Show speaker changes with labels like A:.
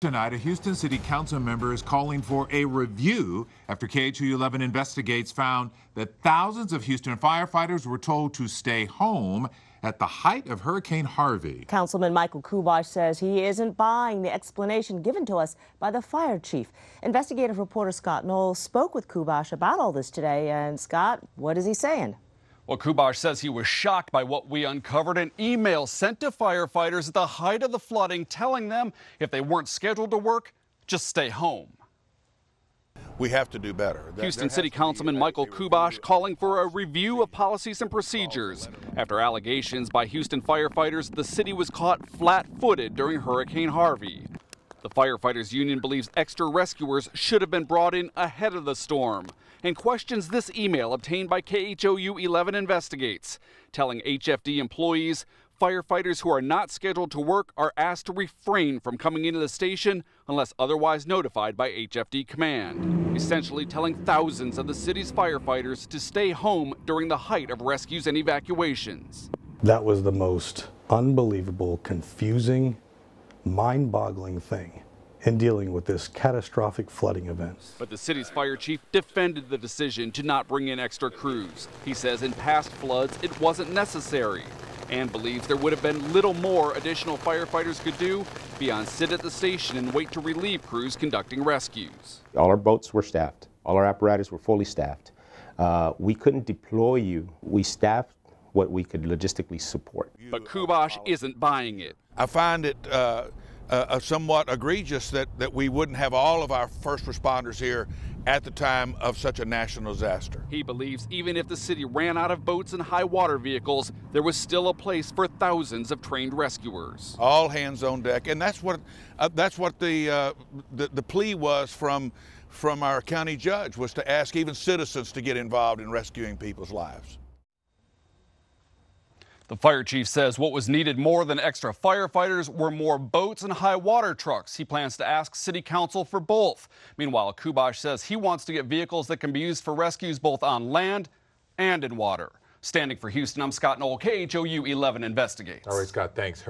A: Tonight, a Houston City Council member is calling for a review after KHOU 11 Investigates found that thousands of Houston firefighters were told to stay home at the height of Hurricane Harvey.
B: Councilman Michael Kubosh says he isn't buying the explanation given to us by the fire chief. Investigative reporter Scott Knowles spoke with Kubosh about all this today. And Scott, what is he saying?
C: Well, Kubosh says he was shocked by what we uncovered, an email sent to firefighters at the height of the flooding telling them if they weren't scheduled to work, just stay home.
D: We have to do better.
C: Houston City Councilman Michael Kubosh calling for a review of policies and procedures. After allegations by Houston firefighters, the city was caught flat-footed during Hurricane Harvey. The firefighters union believes extra rescuers should have been brought in ahead of the storm and questions this email obtained by KHOU 11 Investigates, telling HFD employees firefighters who are not scheduled to work are asked to refrain from coming into the station unless otherwise notified by HFD command, essentially telling thousands of the city's firefighters to stay home during the height of rescues and evacuations.
E: That was the most unbelievable, confusing, mind-boggling thing in dealing with this catastrophic flooding event.
C: But the city's fire chief defended the decision to not bring in extra crews. He says in past floods it wasn't necessary and believes there would have been little more additional firefighters could do beyond sit at the station and wait to relieve crews conducting rescues.
F: All our boats were staffed. All our apparatus were fully staffed. We couldn't deploy you. We staffed what we could logistically support.
C: But Kubosh isn't buying it.
D: I find it somewhat egregious that we wouldn't have all of our first responders here at the time of such a national disaster.
C: He believes even if the city ran out of boats and high water vehicles, there was still a place for thousands of trained rescuers.
D: All hands on deck, and that's what the plea was from our county judge, was to ask even citizens to get involved in rescuing people's lives.
C: The fire chief says what was needed more than extra firefighters were more boats and high water trucks. He plans to ask city council for both. Meanwhile, Kubosh says he wants to get vehicles that can be used for rescues both on land and in water. Standing for Houston, I'm Scott Knowles, KHOU 11 Investigates.
A: All right, Scott, thanks.